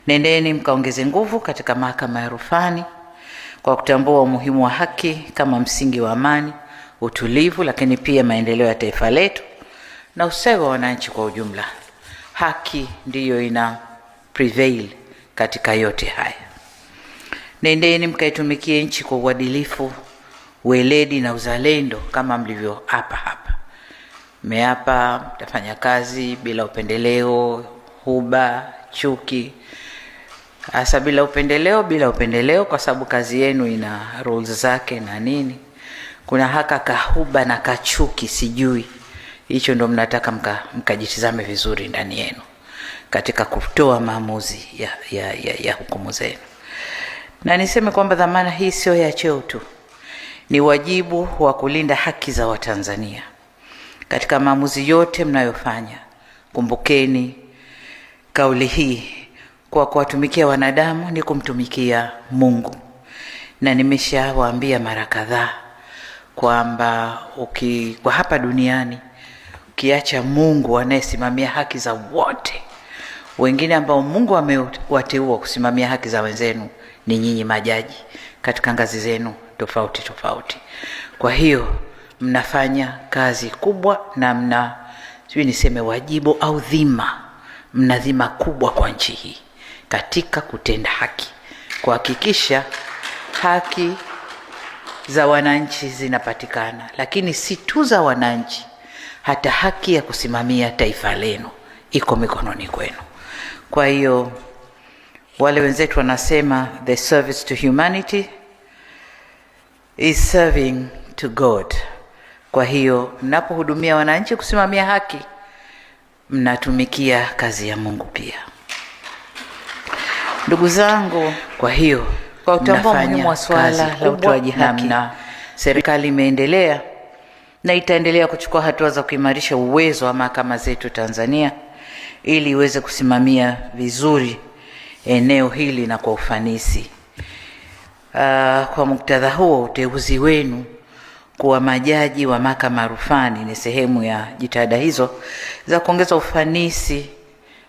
Nendeni mkaongeze nguvu katika mahakama ya rufani kwa kutambua umuhimu wa haki kama msingi wa amani, utulivu, lakini pia maendeleo ya taifa letu na ustawi wa wananchi kwa ujumla. Haki ndiyo ina prevail katika yote haya. Nendeni mkaitumikie nchi kwa uadilifu, weledi na uzalendo kama mlivyo hapa. Mmeapa mtafanya kazi bila upendeleo, huba, chuki. Hasa bila upendeleo kwa sababu kazi yenu ina rules zake na nini. Kuna haka kahuba na kachuki sijui. Hicho ndo mnataka mkajitizame vizuri ndani yenu katika kutoa maamuzi ya hukumu zenu. Na niseme kwamba dhamana hii sio ya cheo tu. Ni wajibu wa kulinda haki za Watanzania. Katika maamuzi yote mnayofanya, kumbukeni kauli hii, kwa kuwatumikia wanadamu ni kumtumikia Mungu. Na nimeshawaambia mara kadhaa kwamba kwa hapa duniani ukiacha Mungu anayesimamia haki za wote, wengine ambao Mungu amewateua kusimamia haki za wenzenu ni nyinyi majaji katika ngazi zenu tofauti. Kwa hiyo mnafanya kazi kubwa na niseme wajibu au dhima. Mna dhima kubwa kwa nchi hii katika kutenda haki, kuhakikisha haki za wananchi zinapatikana, lakini si tu za wananchi, hata haki ya kusimamia taifa lenu iko mikononi kwenu. Kwa hiyo wale wenzetu wanasema the service to humanity is serving to God. Kwa hiyo mnapohudumia wananchi kusimamia haki, mnatumikia kazi ya Mungu pia. Ndugu zangu, kwa hiyo kwa kutambua umuhimu wa swala la utoaji haki, serikali imeendelea na itaendelea kuchukua hatua za kuimarisha uwezo wa mahakama zetu Tanzania ili iweze kusimamia vizuri eneo hili na kwa ufanisi. Kwa muktadha huo, uteuzi wenu kuwa majaji wa mahakama rufani ni sehemu ya jitihada hizo za kuongeza ufanisi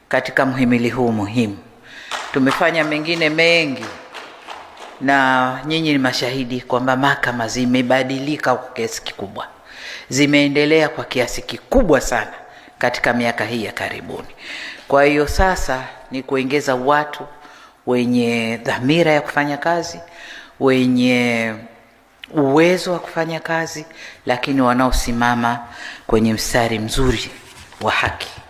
katika mhimili huu muhimu. Tumefanya mengine mengi na nyinyi ni mashahidi kwamba mahakama zimebadilika kwa kiasi kikubwa. Zimeendelea kwa kiasi kikubwa sana katika miaka hii ya karibuni. Kwa hiyo sasa ni kuongeza watu wenye dhamira ya kufanya kazi, wenye uwezo wa kufanya kazi, lakini wanaosimama kwenye mstari mzuri wa haki.